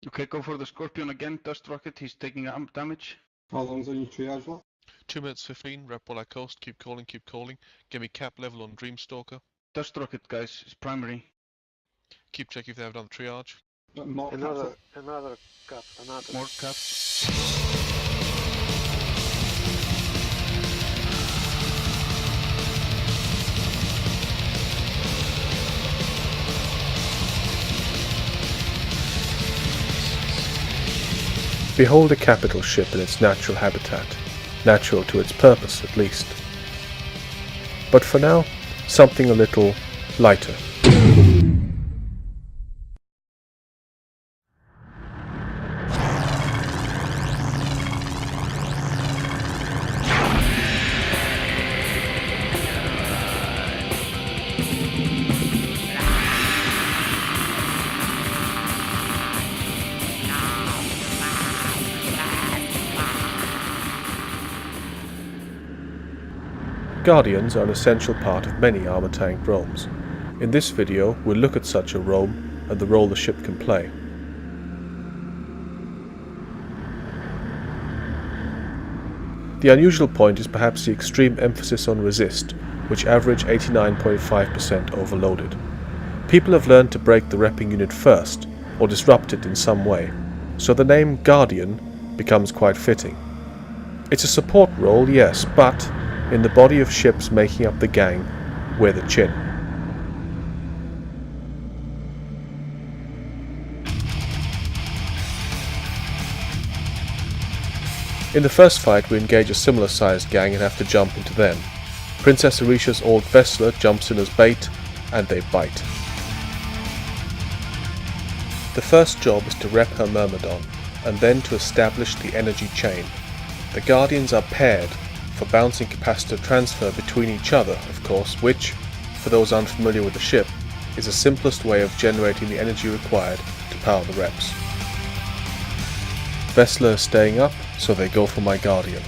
Okay, go for the Scorpion again. Dust Rocket, he's taking damage. How long's on your triage for? 2 minutes 15, rep while I coast, keep calling. Give me cap level on Dreamstalker. Dust Rocket, guys, is primary. Keep checking if they have done triage. More Another cap, another. More caps. Behold a capital ship in its natural habitat, natural to its purpose at least. But for now, something a little lighter. Guardians are an essential part of many armor tank roams. In this video, we'll look at such a roam and the role the ship can play. The unusual point is perhaps the extreme emphasis on resist, which average 89.5% overloaded. People have learned to break the repping unit first, or disrupt it in some way, so the name Guardian becomes quite fitting. It's a support role, yes, but in the body of ships making up the gang, we're the chin. In the first fight we engage a similar sized gang and have to jump into them. Princess Orisha's old Vessler jumps in as bait, and they bite. The first job is to rep her Myrmidon, and then to establish the energy chain. The Guardians are paired for bouncing capacitor transfer between each other, of course, which, for those unfamiliar with the ship, is the simplest way of generating the energy required to power the reps. Vessler is staying up, so they go for my Guardian.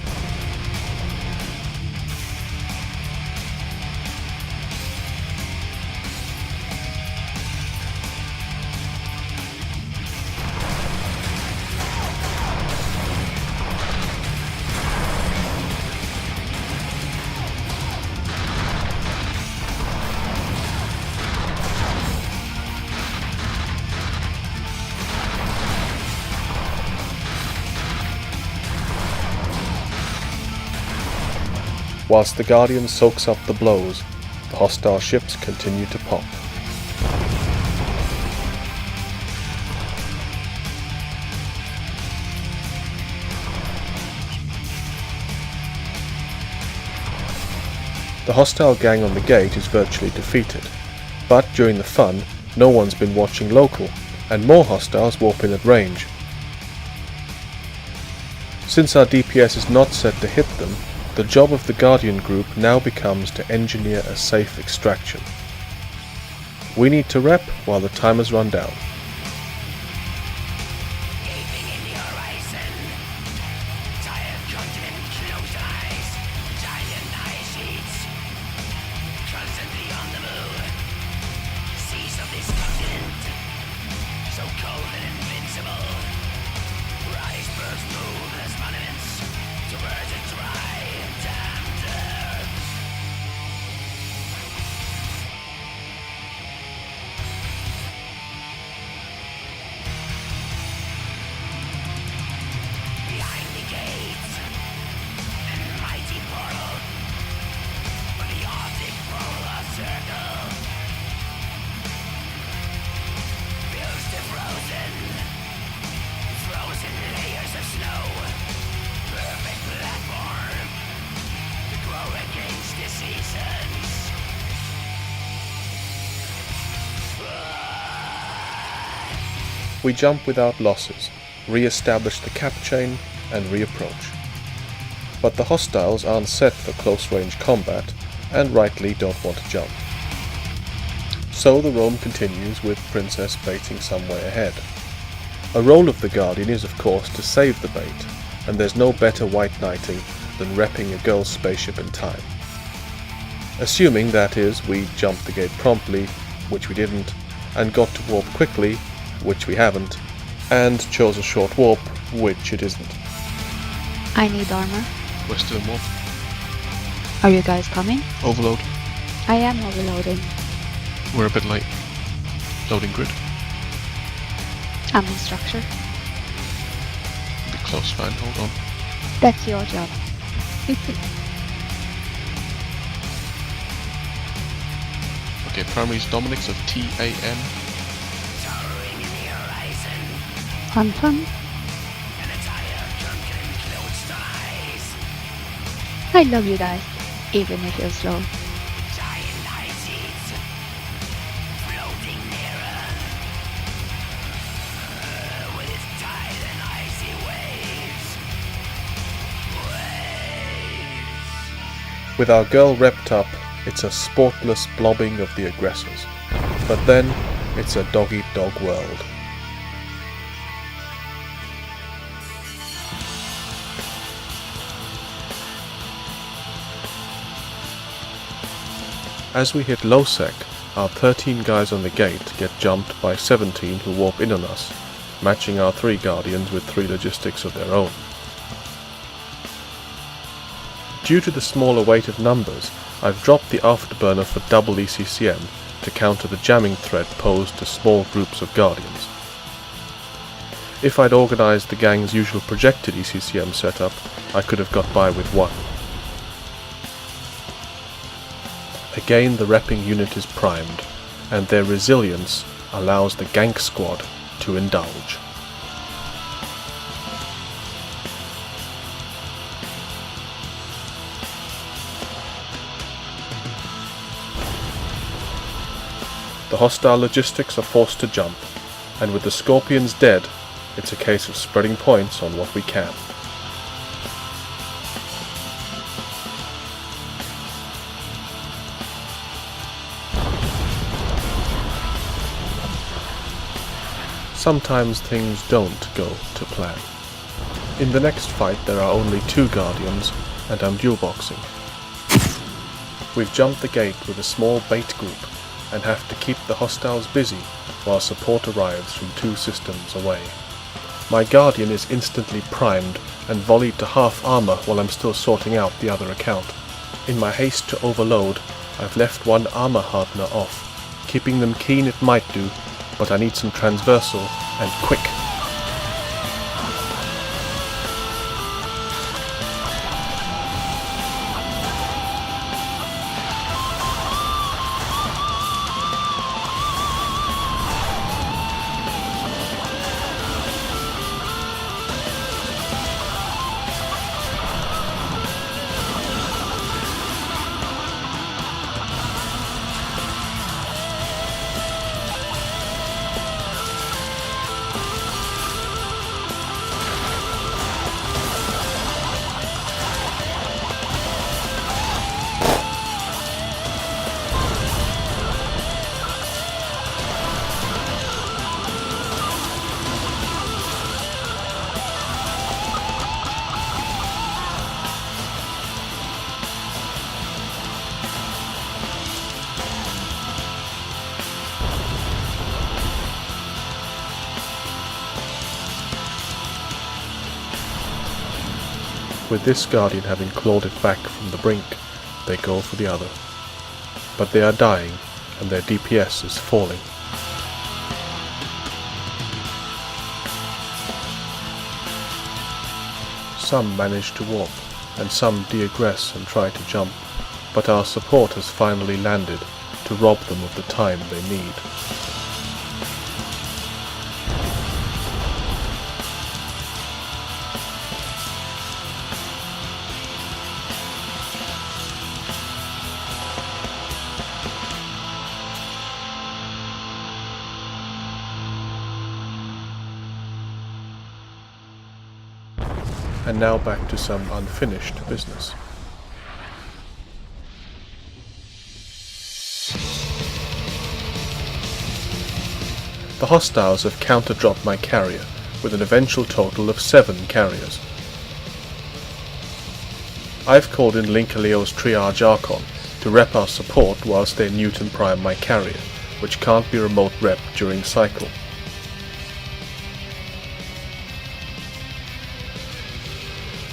Whilst the Guardian soaks up the blows, the hostile ships continue to pop. The hostile gang on the gate is virtually defeated, but during the fun, no one's been watching local, and more hostiles warp in at range. Since our DPS is not set to hit them, the job of the Guardian group now becomes to engineer a safe extraction. We need to rep while the timers run down. We jump without losses, re-establish the cap chain, and reapproach. But the hostiles aren't set for close-range combat, and rightly don't want to jump. So the roam continues with Princess baiting some way ahead. A role of the Guardian is of course to save the bait, and there's no better white knighting than repping a girl's spaceship in time. Assuming, that is, we jumped the gate promptly, which we didn't, and got to warp quickly, which we haven't, and chose a short warp, which it isn't. I need armor. We're still in warp. Are you guys coming? Overload. I am overloading. We're a bit late. Loading grid. I'm in structure. Be close, man. Hold on. That's your job. Okay, primaries Dominic's of TAM. Fun fun. I love you guys, even if you're slow. With our girl repped up, it's a sportless blobbing of the aggressors. But then, it's a dog-eat-dog world. As we hit low sec, our 13 guys on the gate get jumped by 17 who warp in on us, matching our 3 guardians with 3 logistics of their own. Due to the smaller weight of numbers, I've dropped the afterburner for double ECCM to counter the jamming threat posed to small groups of guardians. If I'd organised the gang's usual projected ECCM setup, I could have got by with 1. Again the repping unit is primed, and their resilience allows the gank squad to indulge. The hostile logistics are forced to jump, and with the Scorpions dead, it's a case of spreading points on what we can. Sometimes things don't go to plan. In the next fight there are only 2 guardians, and I'm dual boxing. We've jumped the gate with a small bait group, and have to keep the hostiles busy while support arrives from 2 systems away. My guardian is instantly primed and volleyed to half armor while I'm still sorting out the other account. In my haste to overload, I've left 1 armor hardener off. Keeping them keen it might do, but I need some transversal, and quick. With this guardian having clawed it back from the brink, they go for the other. But they are dying, and their DPS is falling. Some manage to warp, and some de-aggress and try to jump, but our support has finally landed to rob them of the time they need. And now back to some unfinished business. The hostiles have counter-dropped my carrier, with an eventual total of 7 carriers. I've called in Linkaleo's Triage Archon to rep our support whilst they Newton prime my carrier, which can't be remote rep during cycle.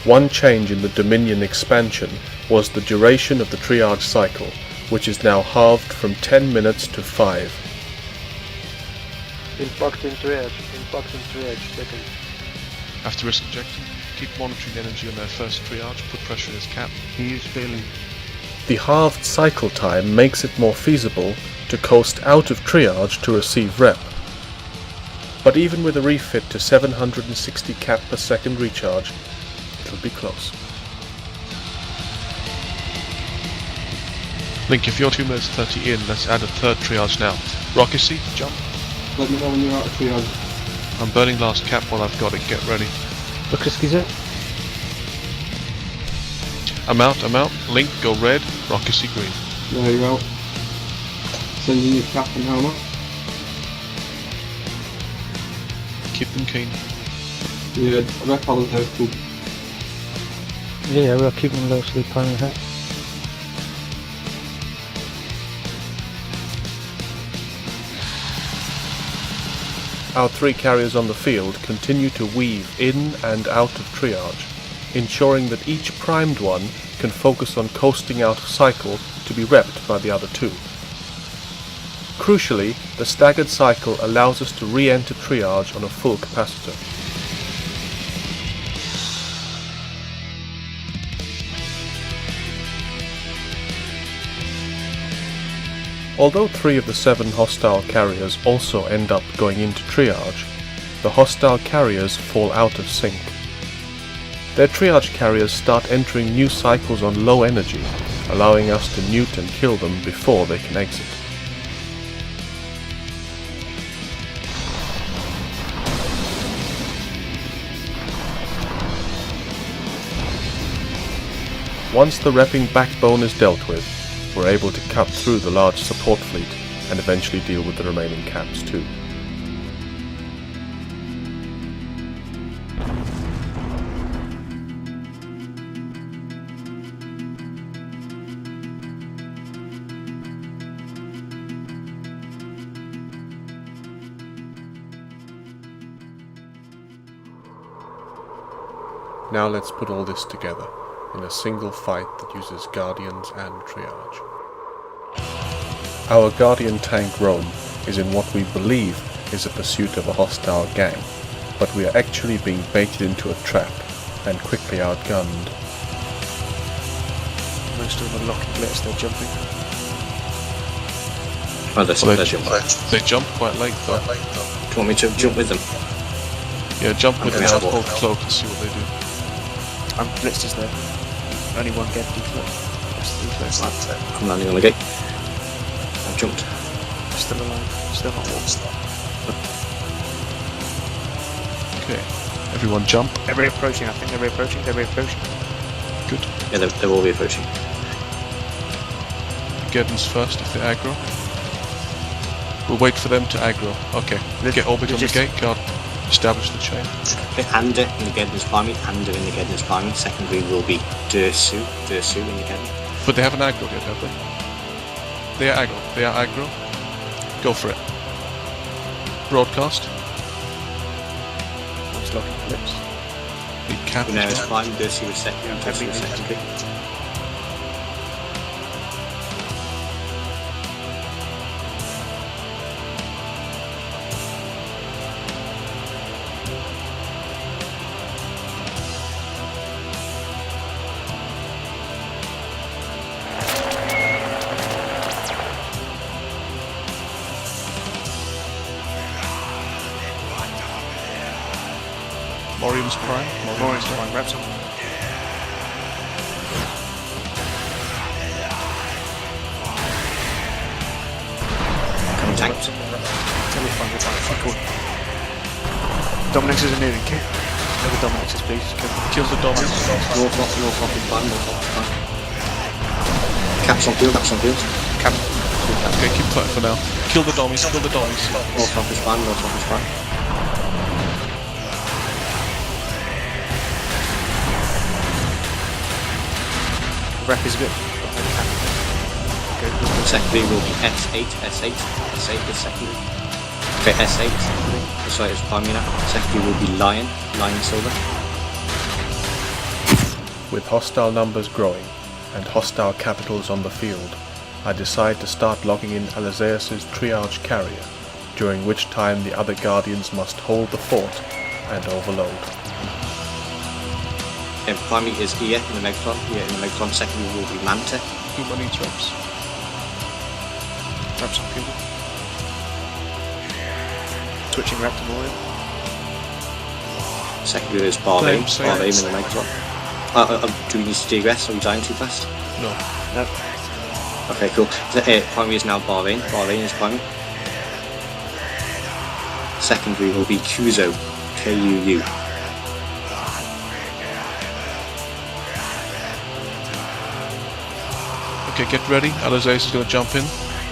One change in the Dominion expansion was the duration of the triage cycle, which is now halved from 10 minutes to 5. Impact in triage, second. After risk injecting, keep monitoring energy on their first triage, put pressure in his cap. He is failing. The halved cycle time makes it more feasible to coast out of triage to receive rep. But even with a refit to 760 cap per second recharge, it'll be close. Link, if you're 2 minutes 30 in, let's add a third triage now. Rocketsy, jump. Let me know when you're out of triage. I'm burning last cap while I've got it, get ready. Rocketsky's it? I'm out. Link, go red, Rocketsy green. There you go. Sending your cap and helmet. Keep them keen. Yeah, rep on the cool. Yeah, we'll keep them low sleep on the head. Our 3 carriers on the field continue to weave in and out of triage, ensuring that each primed one can focus on coasting out of cycle to be repped by the other 2. Crucially, the staggered cycle allows us to re-enter triage on a full capacitor. Although 3 of the 7 hostile carriers also end up going into triage, the hostile carriers fall out of sync. Their triage carriers start entering new cycles on low energy, allowing us to newt and kill them before they can exit. Once the repping backbone is dealt with, we're able to cut through the large support fleet and eventually deal with the remaining caps too. Now let's put all this together in a single fight that uses Guardians and Triage. Our Guardian tank Rome is in what we believe is a pursuit of a hostile gang, but we are actually being baited into a trap and quickly outgunned. Most of them are locking blitz, they're jumping. Oh, they're jumping. They jump quite late though. Do you want me to jump with them? Yeah, jump with I'm them, gonna hold walk. cloak and see what they do. Blitz is there. Only one get deflect. Rest deflect. I'm landing on the gate. I've jumped. Still alive. Still not walked. Okay, everyone jump. They're reapproaching, I think they're reapproaching. Good. Yeah, they're all reapproaching. Geddon's first if they're aggro. We'll wait for them to aggro. Okay, get Orbit on the gate, guard. Establish the chain. Okay, Ander in the Geddon's primary, Ander in the Geddon's primary. Secondary will be Dursu in the Geddon. But they haven't aggroed yet, have they? They are aggro. Go for it. Broadcast. One's locking blitz. Need cap. Daenerys prime, Dursu is second, Yeah, Dursu is secondary. Morium's prime. Lawrence trying grab someone. Coming tank. We're fine. Cool. Dominix is a new kit. Another Dominixes, please. Kill the Dominus. North is prime, Caps on field. Cap. Okay, keep fighting for now. Kill the Dommies. North is prime. Rep is a bit. Secondary will be S8 is secondary. Okay, S8. Sorry, it's primary now. Secondary will be Lion Silver. With hostile numbers growing and hostile capitals on the field, I decide to start logging in Alazeus' triage carrier, during which time the other Guardians must hold the fort and overload. Primary is here in the Megatron. Here in the Megatron. Secondary will be Manta. Kuma needs reps. Reps on Kuma. Switching rep to Moria. Secondary is Barvane. Same. Barvane in the Megatron. Do we need to degress? Are we dying too fast? No. No. Okay, cool. Primary is now Barvane. Barvane is primary. Secondary will be Kuzo. K-U-U. Okay, get ready. Alazeus is going to jump in.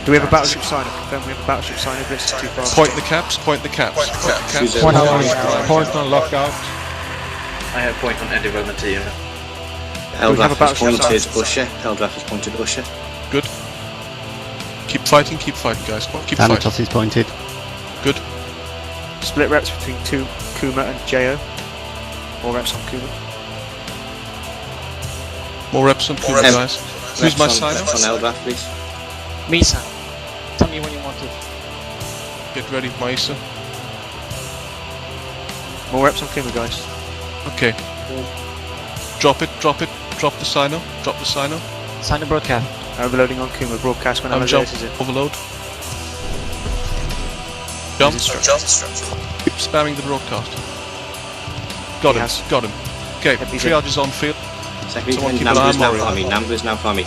Do we have a battleship signer? Confirm we have a battleship signer. This is too fast. Point the caps. Point the caps. Kuzo. Point on Primary. point on lockout. I have point on any Volunteer unit. Eldrath has pointed Usher. Eldrath has pointed Usher. Good. Keep fighting, guys. Keep fighting. is pointed. Good. Split reps between Kuma and Jo. More reps on Kuma. More reps on Kuma, guys. Who's my signer? Reps on Eldrath, please. Misa, tell me when you want it. Get ready, Maisa. More reps on Kuma, guys. Okay. Drop it. Drop the signer. Sign the broadcast. Overloading on Kuma. Broadcast when I'm jump. Alazeus is in. Overload. Jump. Keep spamming the broadcast. Got him. Okay, triage is on field. Secondary, Someone keep Nambu an is now eye on primary. Nambu is now primary.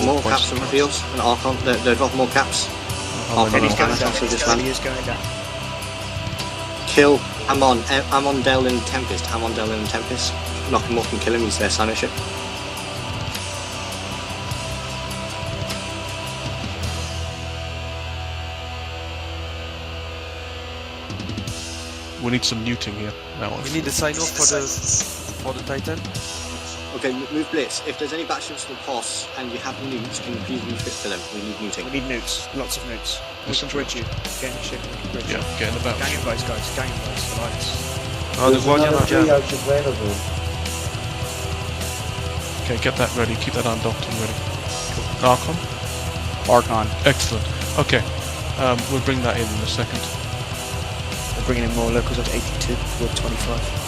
More caps on the fields. And Archon, they're dropping more caps. Archon is going down. He is going down. Kill Amon Del and Tempest. Knock him off and kill him. He's their signer ship. We need some neuting here. Now We need a sign off for the Titan. Okay, move Blitz. If there's any battleships that pass and you have nukes, can you please refit for them? We need neuting. We need nukes. Lots of nukes. We can bridge you. Get in the ship. We can bridge you. Yeah, get in the Gang battleship. of those guys. Gang of those. The lights. Oh, the Guardian of Jam. Okay, get that ready. Keep that undocked and ready. Archon? Archon. Excellent. Okay, we'll bring that in a second. We're bringing in more locals of 82 with 25.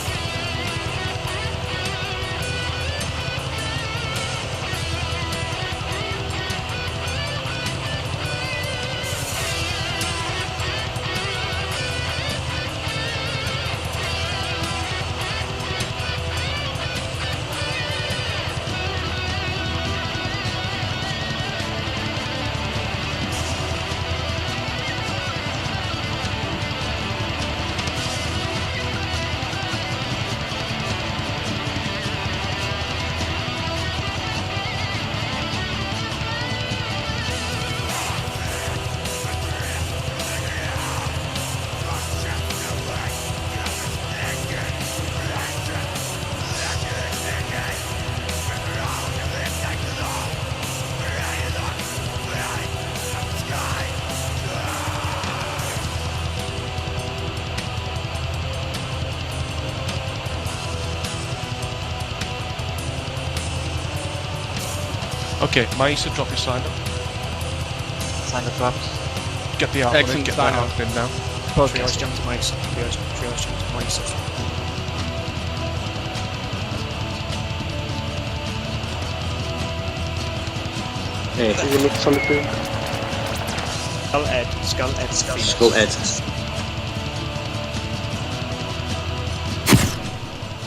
Okay, Maisa, drop your signer. Sign the drops. Get the Archon in, get that Archon in now. Triage jump to Mesa. Triage jump to Mesa. Skull Ed.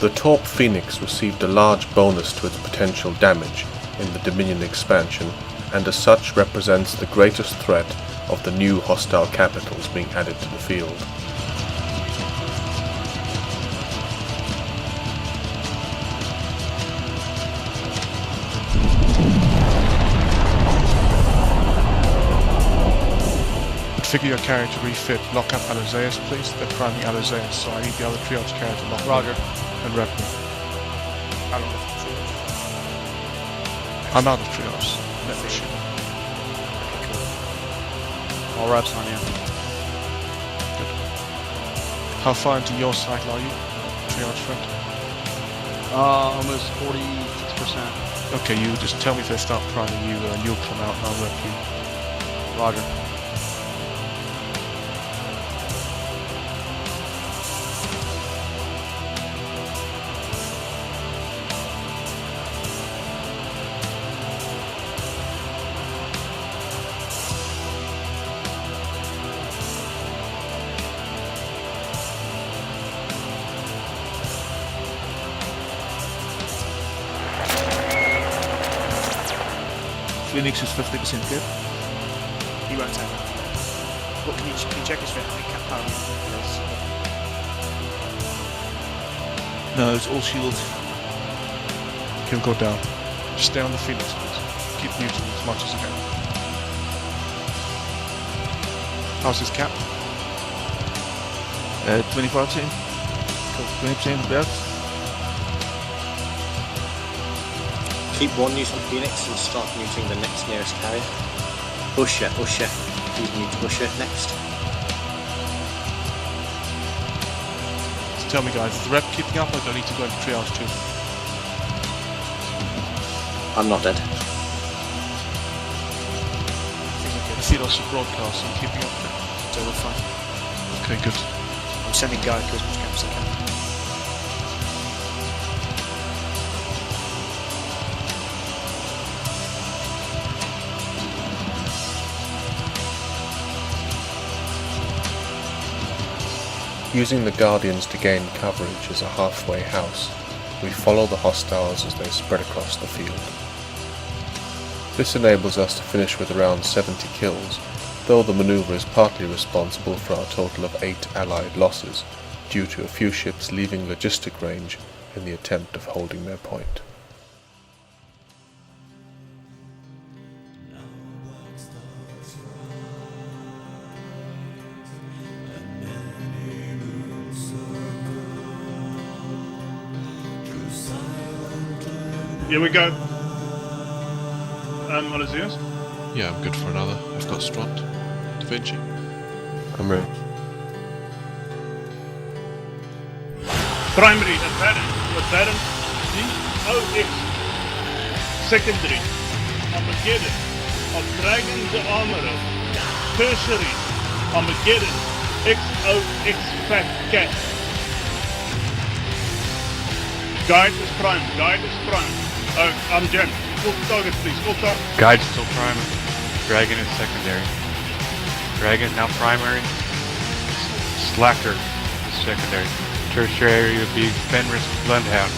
The Torp Phoenix received a large bonus to its potential damage in the Dominion expansion, and as such represents the greatest threat of the new hostile capitals being added to the field. Figure your carrier to refit. Lock up Alazeus, please. They're priming Alazeus, so I need the other triage carrier to lock Roger. and rep me. I'm out of triage. Let me shoot. All reps on you. How far into your cycle are you, triage friend? Almost 46%. Okay, you just tell me if they start priming you, and you'll come out and I'll rep you. Roger. Phoenix is 50% good. He won't take it. What can you check his cap power? No, it's all shield. He'll go down. Just stay on the Phoenix, please. Keep muting as much as you can. How's his cap? 25%. Cool. 20% about. Keep one news on Phoenix and start muting the next nearest carrier. Usher. Please mute Usher next. So tell me guys, is the rep keeping up or do I need to go into triage too? I'm not dead. I see it also broadcast, so I'm keeping up there. So we're fine. Okay, good. I'm sending Guy as much caps as I can. Using the Guardians to gain coverage as a halfway house, we follow the hostiles as they spread across the field. This enables us to finish with around 70 kills, though the maneuver is partly responsible for our total of 8 Allied losses, due to a few ships leaving logistic range in the attempt of holding their point. Here we go. Aloysius? Yeah, I'm good for another. I've got Stront. Da Vinci. I'm ready. Primary, apparent, DOX. Secondary, Armageddon, of Dragon the Armorer. Tertiary, Armageddon, XOX Fat Cat. Guide is prime. I'm Jen. Full target, please. Full target. Guide's still primary. Dragon is secondary. Dragon now primary. Slacker is secondary. Tertiary would be Fenris Bloodhound.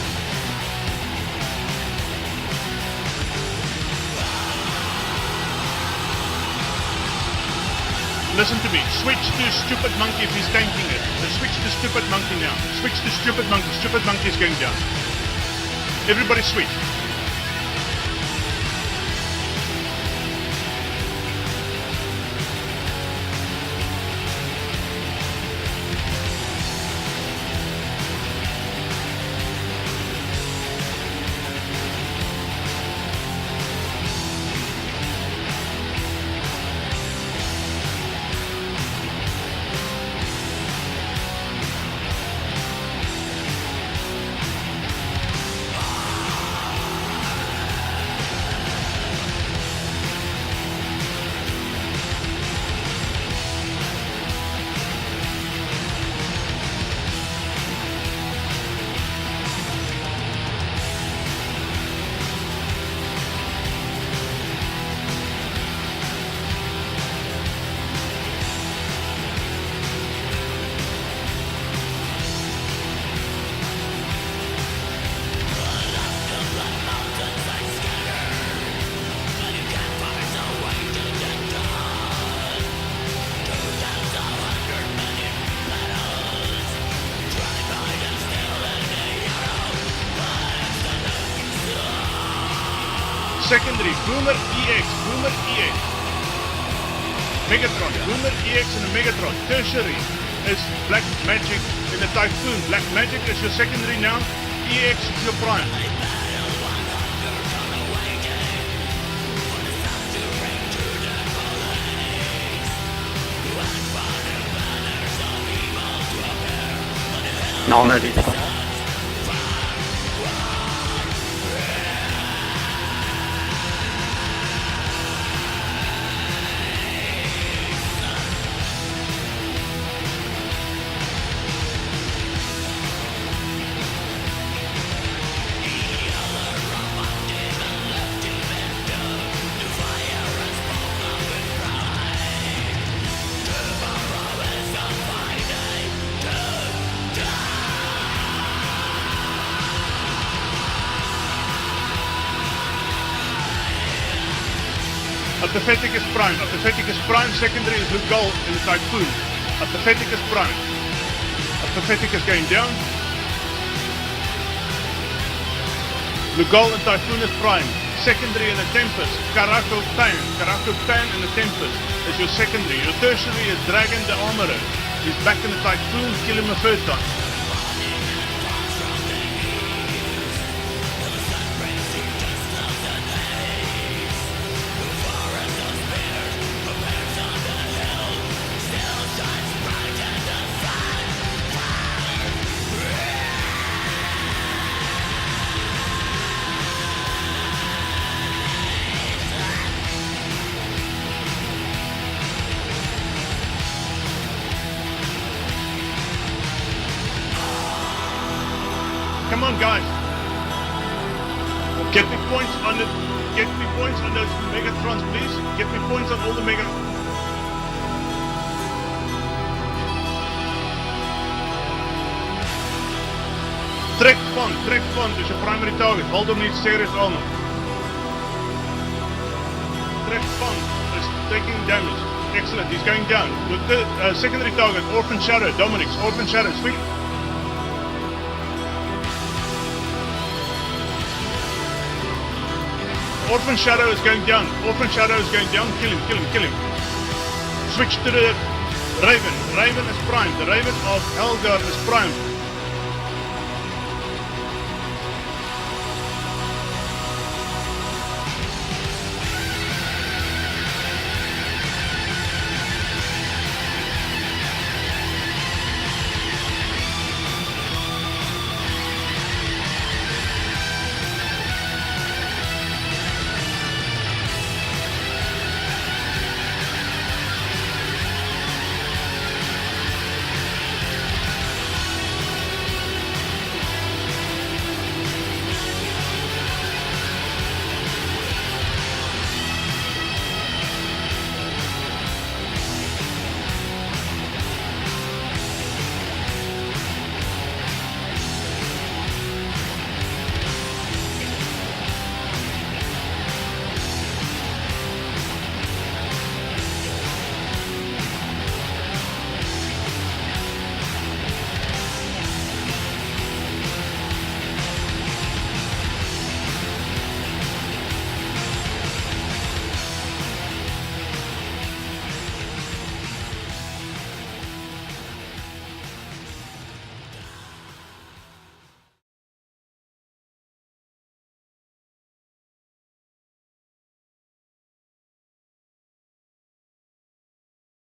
Listen to me. Switch to Stupid Monkey if he's tanking it. Switch to Stupid Monkey now. Switch to Stupid Monkey. Stupid Monkey is going down. Everybody switch. Secondary, Boomer EX. Megatron, Boomer EX and a Megatron. Tertiary is Black Magic in the Typhoon. Black Magic is your secondary now. EX is your prime. No, I'm ready. Apatheticus Prime. Apatheticus Prime secondary is Lugal in the Typhoon. Apatheticus Prime. Apatheticus going down. Lugal and Typhoon is Prime. Secondary in the Tempest. Caraco Pan. Caraco Pan in the Tempest is your secondary. Your tertiary is Dragon the Armorer. He's back in the Typhoon. Kill him a third time. Come on, guys. Get me points on it. Get me points on those Megatrons, please. Get me points on all the Mega. Trek Font is your primary target. Waldom needs serious armor. Trek Font is taking damage. Excellent, he's going down. With the secondary target, Orphan Shadow, Dominic's Orphan Shadow, sweet. Orphan Shadow is going down. Orphan Shadow is going down. Kill him, kill him, kill him. Switch to the Raven. Raven is Prime. The Raven of Helgar is Prime.